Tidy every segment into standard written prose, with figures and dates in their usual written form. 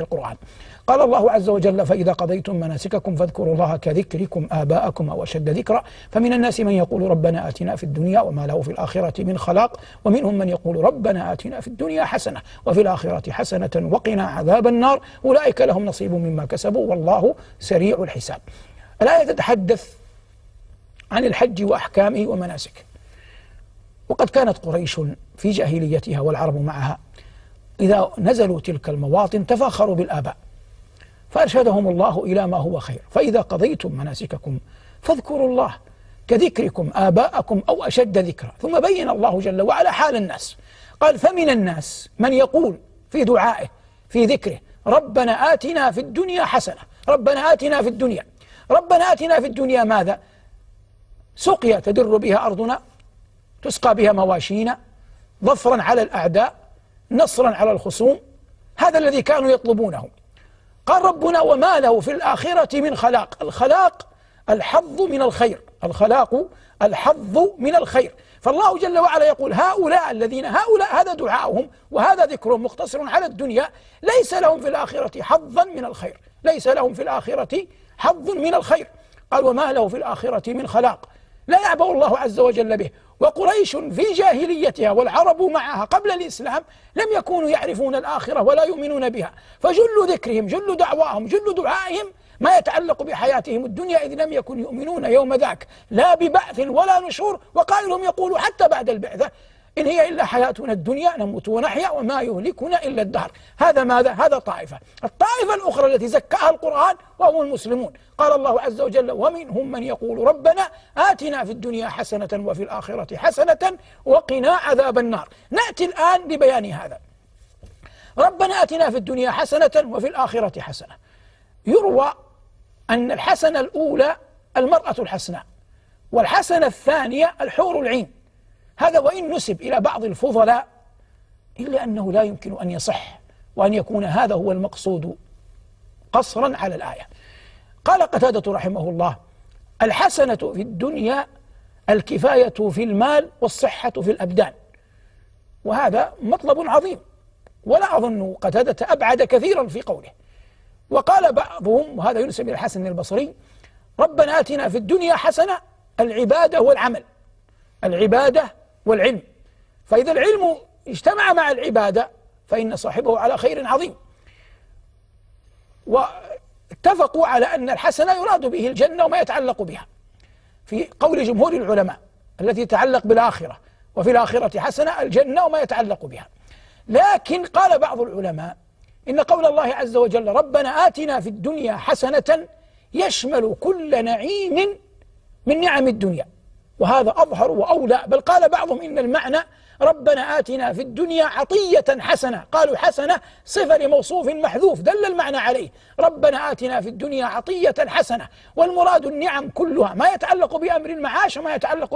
القرآن. قال الله عز وجل: فإذا قضيتم مناسككم فاذكروا الله كذكركم آباءكم أو أشد ذكرا، فمن الناس من يقول ربنا آتنا في الدنيا وما له في الآخرة من خلاق، ومنهم من يقول ربنا آتنا في الدنيا حسنة وفي الآخرة حسنة وقنا عذاب النار، أولئك لهم نصيب مما كسبوا والله سريع الحساب. الآية تتحدث عن الحج وأحكامه ومناسكه. وقد كانت قريش في جاهليتها والعرب معها إذا نزلوا تلك المواطن تفاخروا بالآباء، فأرشدهم الله إلى ما هو خير: فإذا قضيتم مناسككم فاذكروا الله كذكركم آباءكم أو أشد ذكرا. ثم بين الله جل وعلا حال الناس، قال: فمن الناس من يقول في دعائه في ذكره ربنا آتنا في الدنيا حسنة. ربنا آتنا في الدنيا، ربنا آتنا في الدنيا ماذا؟ سقيا تدر بها أرضنا، تسقى بها مواشينا، ظفرا على الأعداء، نصرا على الخصوم. هذا الذي كانوا يطلبونه. قال ربنا: وما له في الآخرة من خلاق. الخلاق الحظ من الخير، الخلاق الحظ من الخير. فالله جل وعلا يقول: هؤلاء الذين هذا دعاؤهم وهذا ذكرهم مقتصر على الدنيا، ليس لهم في الآخرة حظا من الخير، ليس لهم في الآخرة حظ من الخير. قال: وما له في الآخرة من خلاق. لا يعبأ الله عز وجل به. وقريش في جاهليتها والعرب معها قبل الإسلام لم يكونوا يعرفون الآخرة ولا يؤمنون بها، فجل ذكرهم جل دعواهم جل دعائهم ما يتعلق بحياتهم الدنيا، إذ لم يكن يؤمنون يوم ذاك لا ببعث ولا نشور. وقائلهم يقول حتى بعد البعثة: إن هي إلا حياتنا الدنيا نموت ونحيا وما يهلكنا إلا الدهر. هذا ماذا؟ هذا طائفة. الطائفة الأخرى التي زكاها القرآن وهم المسلمون. قال الله عز وجل: ومنهم من يقول ربنا آتنا في الدنيا حسنة وفي الآخرة حسنة وقنا عذاب النار. نأتي الآن لبيان هذا. ربنا آتنا في الدنيا حسنة وفي الآخرة حسنة. يروى أن الحسنة الأولى المرأة الحسناء، والحسنة الثانية الحور العين. هذا وإن نسب إلى بعض الفضلاء إلا أنه لا يمكن أن يصح وأن يكون هذا هو المقصود قصرا على الآية. قال قتادة رحمه الله: الحسنة في الدنيا الكفاية في المال والصحة في الأبدان. وهذا مطلب عظيم، ولا أظن قتادة أبعد كثيرا في قوله. وقال بعضهم، وهذا ينسب إلى الحسن البصري: ربنا آتنا في الدنيا حسنة، العبادة والعمل، العبادة والعلم. فإذا العلم اجتمع مع العبادة فإن صاحبه على خير عظيم. واتفقوا على أن الحسنة يراد به الجنة وما يتعلق بها، في قول جمهور العلماء التي تتعلق بالآخرة، وفي الآخرة حسنة الجنة وما يتعلق بها. لكن قال بعض العلماء إن قول الله عز وجل ربنا آتنا في الدنيا حسنة يشمل كل نعيم من نعم الدنيا، وهذا أظهر وأولى. بل قال بعضهم إن المعنى ربنا آتنا في الدنيا عطية حسنة. قالوا حسنة صفة لموصوف محذوف دل المعنى عليه. ربنا آتنا في الدنيا عطية حسنة، والمراد النعم كلها، ما يتعلق بأمر المعاش وما يتعلق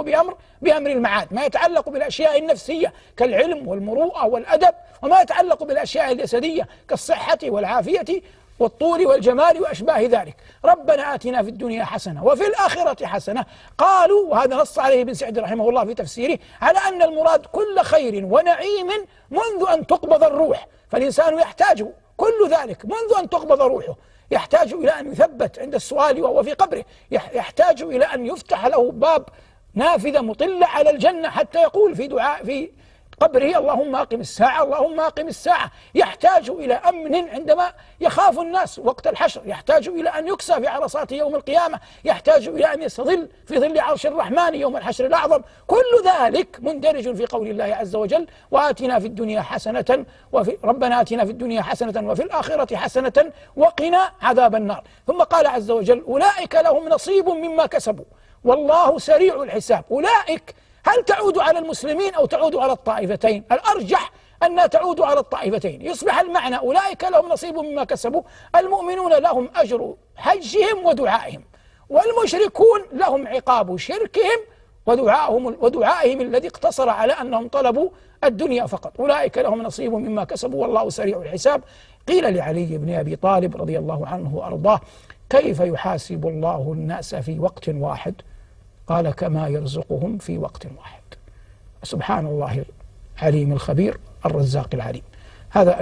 بأمر المعاد، ما يتعلق بالأشياء النفسية كالعلم والمروءة والأدب، وما يتعلق بالأشياء الجسدية كالصحة والعافية والطول والجمال وأشباه ذلك. ربنا آتنا في الدنيا حسنة وفي الآخرة حسنة. قالوا، وهذا نص عليه ابن سعد رحمه الله في تفسيره، على أن المراد كل خير ونعيم منذ أن تقبض الروح. فالإنسان يحتاج كل ذلك منذ أن تقبض روحه، يحتاج إلى أن يثبت عند السؤال وهو في قبره، يحتاج إلى أن يفتح له باب نافذة مطلة على الجنة حتى يقول في دعاء في قبره اللهم أقم الساعة اللهم أقم الساعة. يحتاج إلى أمن عندما يخاف الناس وقت الحشر، يحتاج إلى أن يكسى في عرصات يوم القيامة، يحتاج إلى أن يستظل في ظل عرش الرحمن يوم الحشر الأعظم. كل ذلك مندرج في قول الله عز وجل وآتنا في الدنيا حسنة ربنا آتنا في الدنيا حسنة وفي الآخرة حسنة وقنا عذاب النار. ثم قال عز وجل أولئك لهم نصيب مما كسبوا والله سريع الحساب. أولئك هل تعود على المسلمين أو تعود على الطائفتين؟ الأرجح أنها تعود على الطائفتين. يصبح المعنى أولئك لهم نصيب مما كسبوا، المؤمنون لهم أجر حجهم ودعائهم، والمشركون لهم عقاب شركهم ودعائهم الذي اقتصر على أنهم طلبوا الدنيا فقط. أولئك لهم نصيب مما كسبوا والله سريع الحساب. قيل لعلي بن أبي طالب رضي الله عنه وأرضاه: كيف يحاسب الله الناس في وقت واحد؟ قال: كما يرزقهم في وقت واحد. سبحان الله العليم الخبير الرزاق العليم. هذا